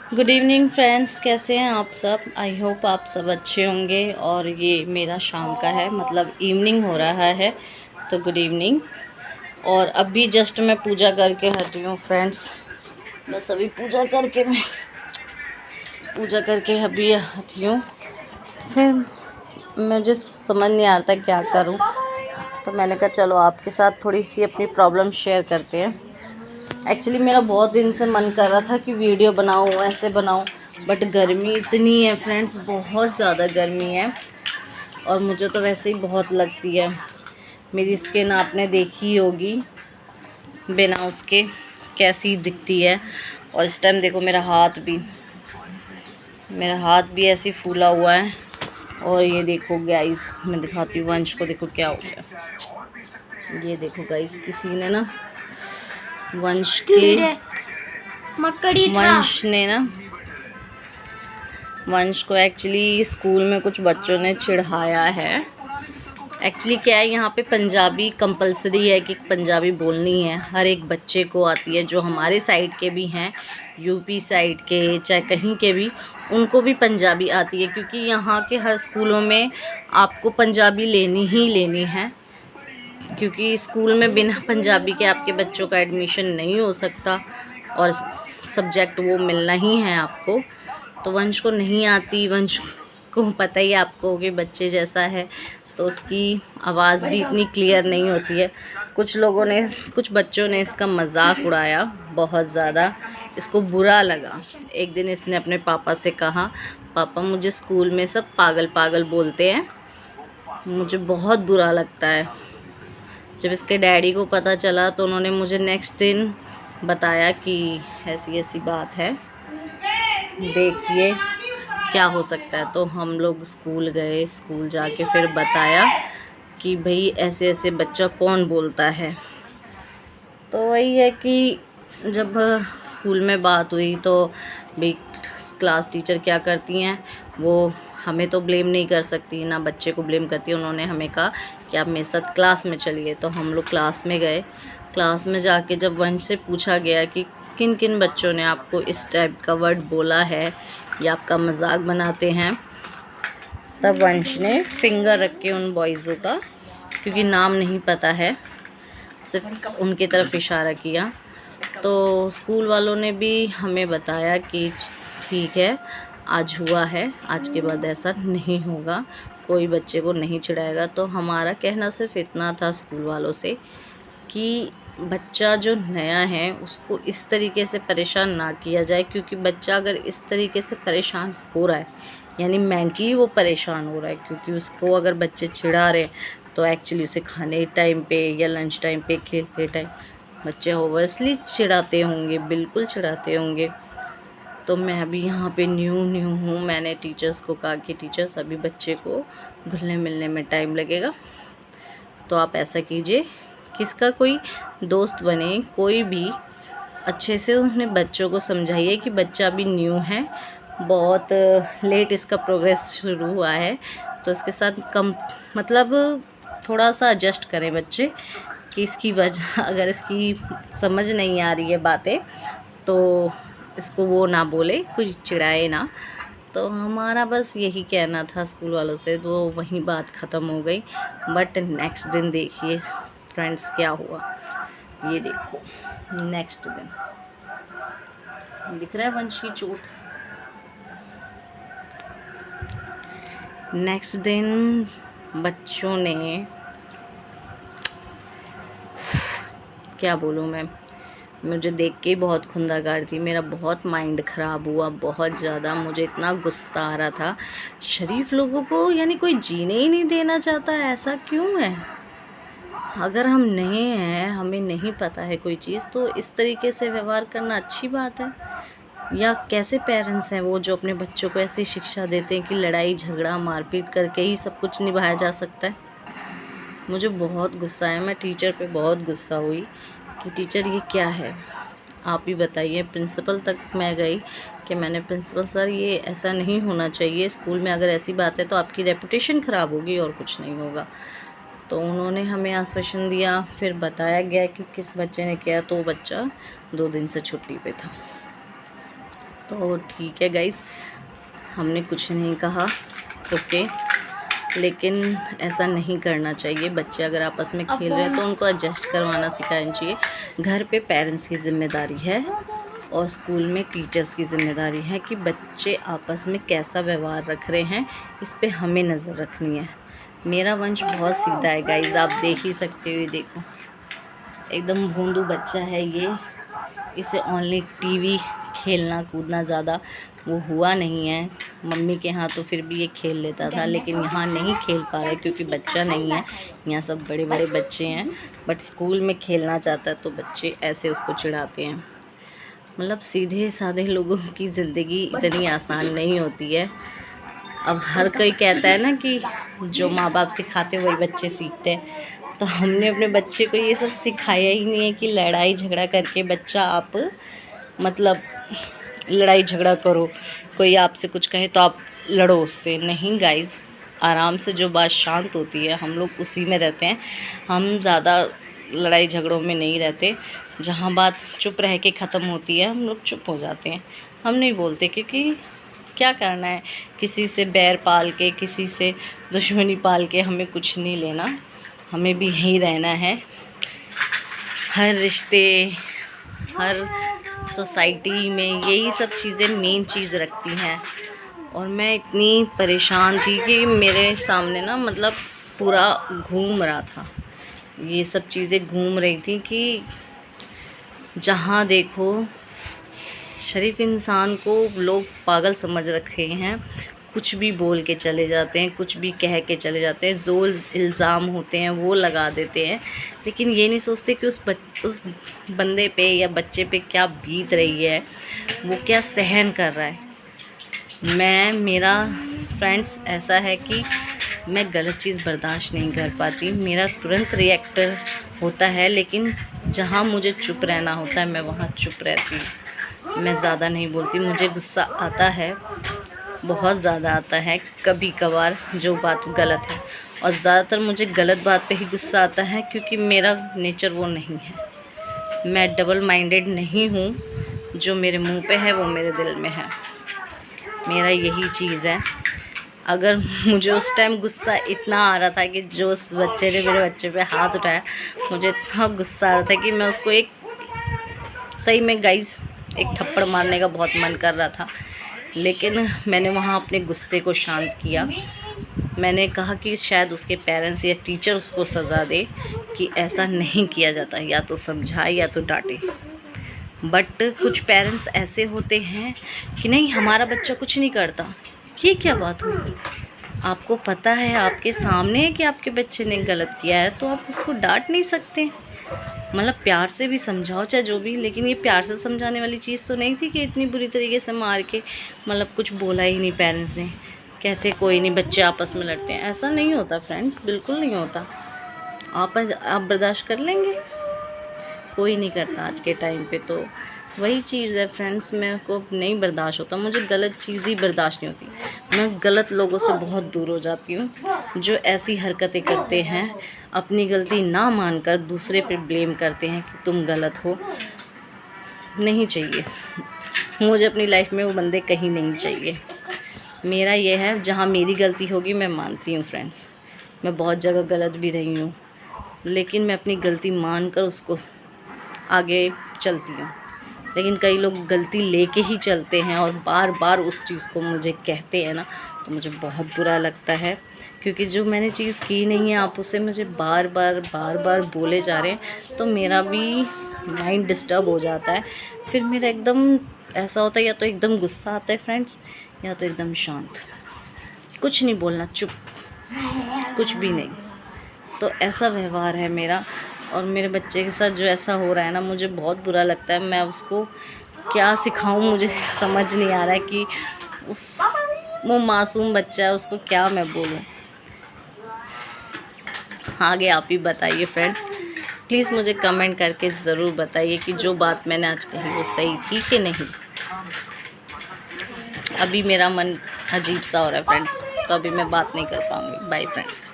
Good evening friends, कैसे हैं आप सब। आई होप आप सब अच्छे होंगे। और ये मेरा शाम का है, मतलब इवनिंग हो रहा है, तो गुड इवनिंग। और अभी जस्ट मैं पूजा करके हटी हूँ फ्रेंड्स। बस अभी पूजा करके अभी हटी हूँ। फिर मुझे समझ नहीं आ रहा था क्या करूँ, तो मैंने कहा चलो आपके साथ थोड़ी सी अपनी प्रॉब्लम शेयर करते हैं। एक्चुअली मेरा बहुत दिन से मन कर रहा था कि वीडियो बनाऊँ, ऐसे बनाऊँ, बट गर्मी इतनी है फ्रेंड्स, बहुत ज़्यादा गर्मी है। और मुझे तो वैसे ही बहुत लगती है। मेरी स्किन आपने देखी ही होगी बिना उसके कैसी दिखती है। और इस टाइम देखो मेरा हाथ भी ऐसे फूला हुआ है। और ये देखो गाइस, मैं दिखाती हूँ वंश को, देखो क्या हो गया। ये देखो गाइस, किसी ने ना वंश को एक्चुअली स्कूल में कुछ बच्चों ने चिढ़ाया है। एक्चुअली क्या है, यहाँ पे पंजाबी कंपलसरी है कि पंजाबी बोलनी है, हर एक बच्चे को आती है। जो हमारे साइड के भी हैं, यूपी साइड के, चाहे कहीं के भी, उनको भी पंजाबी आती है, क्योंकि यहाँ के हर स्कूलों में आपको पंजाबी लेनी ही लेनी है। क्योंकि स्कूल में बिना पंजाबी के आपके बच्चों का एडमिशन नहीं हो सकता, और सब्जेक्ट वो मिलना ही है आपको। तो वंश को नहीं आती। वंश को पता ही आपको कि बच्चे जैसा है, तो उसकी आवाज़ भी इतनी क्लियर नहीं होती है। कुछ बच्चों ने इसका मजाक उड़ाया बहुत ज़्यादा, इसको बुरा लगा। एक दिन इसने अपने पापा से कहा, पापा मुझे स्कूल में सब पागल पागल बोलते हैं, मुझे बहुत बुरा लगता है। जब इसके डैडी को पता चला तो उन्होंने मुझे नेक्स्ट दिन बताया कि ऐसी ऐसी बात है, देखिए क्या हो सकता है। तो हम लोग स्कूल गए, स्कूल जाके फिर बताया कि भाई ऐसे ऐसे बच्चा कौन बोलता है। तो वही है कि जब स्कूल में बात हुई तो भाई क्लास टीचर क्या करती हैं, वो हमें तो ब्लेम नहीं कर सकती, ना बच्चे को ब्लेम करती। उन्होंने हमें कहा कि आप मेरे साथ क्लास में चलिए। तो हम लोग क्लास में गए। क्लास में जाके जब वंश से पूछा गया कि किन किन बच्चों ने आपको इस टाइप का वर्ड बोला है या आपका मजाक बनाते हैं, तब वंश ने फिंगर रख के उन बॉयज़ों का, क्योंकि नाम नहीं पता है, सिर्फ उनकी तरफ इशारा किया। तो स्कूल वालों ने भी हमें बताया कि ठीक है, आज हुआ है, आज के बाद ऐसा नहीं होगा, कोई बच्चे को नहीं चिढ़ाएगा। तो हमारा कहना सिर्फ इतना था स्कूल वालों से कि बच्चा जो नया है उसको इस तरीके से परेशान ना किया जाए, क्योंकि बच्चा अगर इस तरीके से परेशान हो रहा है, यानी मेंटली वो परेशान हो रहा है, क्योंकि उसको अगर बच्चे चिढ़ा रहे तो एक्चुअली उसे खाने टाइम पे या लंच टाइम पे, खेलते टाइम बच्चे ओवरसली चिढ़ाते होंगे, बिल्कुल चिढ़ाते होंगे। तो मैं अभी यहाँ पे न्यू हूँ। मैंने टीचर्स को कहा कि टीचर्स अभी बच्चे को घुलने मिलने में टाइम लगेगा, तो आप ऐसा कीजिए, किसका कोई दोस्त बने, कोई भी अच्छे से उन्हें बच्चों को समझाइए कि बच्चा अभी न्यू है, बहुत लेट इसका प्रोग्रेस शुरू हुआ है, तो इसके साथ कम मतलब थोड़ा सा एडजस्ट करें बच्चे, कि इसकी वजह अगर इसकी समझ नहीं आ रही है बातें तो इसको वो ना बोले, कुछ चिढ़ाए ना। तो हमारा बस यही कहना था स्कूल वालों से, तो वहीं बात ख़त्म हो गई। बट नेक्स्ट दिन देखिए फ्रेंड्स क्या हुआ, ये देखो नेक्स्ट दिन दिख रहा है वंश की चोट। नेक्स्ट दिन बच्चों ने, क्या बोलूँ मैं, मुझे देख के ही बहुत खुंदकाड़ थी। मेरा बहुत माइंड ख़राब हुआ, बहुत ज़्यादा। मुझे इतना गुस्सा आ रहा था। शरीफ लोगों को यानी कोई जीने ही नहीं देना चाहता, ऐसा क्यों है। अगर हम नए हैं, हमें नहीं पता है कोई चीज़, तो इस तरीके से व्यवहार करना अच्छी बात है। या कैसे पेरेंट्स हैं वो जो अपने बच्चों को ऐसी शिक्षा देते हैं कि लड़ाई झगड़ा मारपीट करके ही सब कुछ निभाया जा सकता है। मुझे बहुत गुस्सा है, मैं टीचर पे बहुत गुस्सा हुई कि टीचर ये क्या है, आप ही बताइए। प्रिंसिपल तक मैं गई कि मैंने प्रिंसिपल सर ये ऐसा नहीं होना चाहिए, स्कूल में अगर ऐसी बात है तो आपकी रेपुटेशन ख़राब होगी और कुछ नहीं होगा। तो उन्होंने हमें आश्वासन दिया, फिर बताया गया कि किस बच्चे ने किया, तो वो बच्चा 2 दिन से छुट्टी पे था। तो ठीक है गाइस, हमने कुछ नहीं कहा, ओके। लेकिन ऐसा नहीं करना चाहिए। बच्चे अगर आपस में खेल रहे हैं तो उनको एडजस्ट करवाना सिखाना चाहिए। घर पे पेरेंट्स की ज़िम्मेदारी है और स्कूल में टीचर्स की ज़िम्मेदारी है कि बच्चे आपस में कैसा व्यवहार रख रहे हैं, इस पे हमें नज़र रखनी है। मेरा वंश बहुत सीधा है गाइस, आप देख ही सकते हो। ये देखो, एकदम भोंदू बच्चा है ये। इसे ओनली टीवी, खेलना कूदना ज़्यादा वो हुआ नहीं है। मम्मी के यहाँ तो फिर भी ये खेल लेता था, लेकिन यहाँ नहीं खेल पा रहा है क्योंकि बच्चा नहीं है। यहाँ सब बड़े बड़े बच्चे हैं, बट स्कूल में खेलना चाहता है तो बच्चे ऐसे उसको चिढ़ाते हैं। मतलब सीधे साधे लोगों की ज़िंदगी इतनी आसान नहीं होती है। अब हर कोई कहता है ना कि जो माँ बाप सिखाते वही बच्चे सीखते हैं, तो हमने अपने बच्चे को ये सब सिखाया ही नहीं है कि लड़ाई झगड़ा करके बच्चा आप मतलब लड़ाई झगड़ा करो, कोई आपसे कुछ कहे तो आप लड़ो उससे। नहीं गाइस, आराम से जो बात शांत होती है हम लोग उसी में रहते हैं। हम ज़्यादा लड़ाई झगड़ों में नहीं रहते। जहाँ बात चुप रह के ख़त्म होती है हम लोग चुप हो जाते हैं, हम नहीं बोलते, क्योंकि क्या करना है किसी से बैर पाल के, किसी से दुश्मनी पाल के, हमें कुछ नहीं लेना। हमें भी यहीं रहना है। हर रिश्ते, हर सोसाइटी में यही सब चीज़ें मेन चीज़ रखती हैं। और मैं इतनी परेशान थी कि मेरे सामने ना मतलब पूरा घूम रहा था, ये सब चीज़ें घूम रही थी कि जहाँ देखो शरीफ इंसान को लोग पागल समझ रखे हैं। कुछ भी बोल के चले जाते हैं, कुछ भी कह के चले जाते हैं, जो इल्ज़ाम होते हैं वो लगा देते हैं, लेकिन ये नहीं सोचते कि उस बंदे पे या बच्चे पे क्या बीत रही है, वो क्या सहन कर रहा है। मेरा फ्रेंड्स ऐसा है कि मैं गलत चीज़ बर्दाश्त नहीं कर पाती, मेरा तुरंत रिएक्टर होता है, लेकिन जहाँ मुझे चुप रहना होता है मैं वहाँ चुप रहती हूँ। मैं ज़्यादा नहीं बोलती। मुझे गुस्सा आता है, बहुत ज़्यादा आता है कभी कभार, जो बात गलत है, और ज़्यादातर मुझे गलत बात पे ही गुस्सा आता है, क्योंकि मेरा नेचर वो नहीं है। मैं डबल माइंडेड नहीं हूँ, जो मेरे मुंह पे है वो मेरे दिल में है। मेरा यही चीज़ है। अगर मुझे उस टाइम गुस्सा इतना आ रहा था कि जो उस बच्चे ने मेरे बच्चे पे हाथ उठाया, मुझे इतना गुस्सा आ रहा था कि मैं उसको एक सही में गाइस एक थप्पड़ मारने का बहुत मन कर रहा था, लेकिन मैंने वहाँ अपने गुस्से को शांत किया। मैंने कहा कि शायद उसके पेरेंट्स या टीचर उसको सज़ा दे कि ऐसा नहीं किया जाता, या तो समझाए या तो डांटे। बट कुछ पेरेंट्स ऐसे होते हैं कि नहीं, हमारा बच्चा कुछ नहीं करता। ये क्या बात हुई? आपको पता है, आपके सामने है कि आपके बच्चे ने गलत किया है, तो आप उसको डांट नहीं सकते। मतलब प्यार से भी समझाओ चाहे जो भी, लेकिन ये प्यार से समझाने वाली चीज़ तो नहीं थी कि इतनी बुरी तरीके से मार के, मतलब कुछ बोला ही नहीं पेरेंट्स ने। कहते कोई नहीं, बच्चे आपस में लड़ते हैं। ऐसा नहीं होता फ्रेंड्स, बिल्कुल नहीं होता। आप बर्दाश्त कर लेंगे? कोई नहीं करता आज के टाइम पे। तो वही चीज़ है फ्रेंड्स, मेरे को नहीं बर्दाश्त होता। मुझे गलत चीज़ ही बर्दाश्त नहीं होती। मैं गलत लोगों से बहुत दूर हो जाती हूँ, जो ऐसी हरकतें करते हैं, अपनी गलती ना मानकर दूसरे पे ब्लेम करते हैं कि तुम गलत हो। नहीं चाहिए मुझे अपनी लाइफ में वो बंदे कहीं नहीं चाहिए। मेरा ये है, जहाँ मेरी गलती होगी मैं मानती हूँ फ्रेंड्स। मैं बहुत जगह गलत भी रही हूँ, लेकिन मैं अपनी गलती मानकर उसको आगे चलती हूँ। लेकिन कई लोग गलती लेके ही चलते हैं और बार बार उस चीज़ को मुझे कहते हैं ना, तो मुझे बहुत बुरा लगता है, क्योंकि जो मैंने चीज़ की नहीं है आप उसे मुझे बार बार बोले जा रहे हैं, तो मेरा भी माइंड डिस्टर्ब हो जाता है। फिर मेरा एकदम ऐसा होता है, या तो एकदम गुस्सा आता है फ्रेंड्स, या तो एकदम शांत, कुछ नहीं बोलना, चुप, कुछ भी नहीं। तो ऐसा व्यवहार है मेरा। और मेरे बच्चे के साथ जो ऐसा हो रहा है ना, मुझे बहुत बुरा लगता है। मैं उसको क्या सिखाऊं, मुझे समझ नहीं आ रहा है कि वो मासूम बच्चा है, उसको क्या मैं बोलूं। आगे आप ही बताइए फ्रेंड्स, प्लीज़ मुझे कमेंट करके ज़रूर बताइए कि जो बात मैंने आज कही वो सही थी कि नहीं। अभी मेरा मन अजीब सा हो रहा है फ्रेंड्स, तो अभी मैं बात नहीं कर पाऊँगी। Bye friends.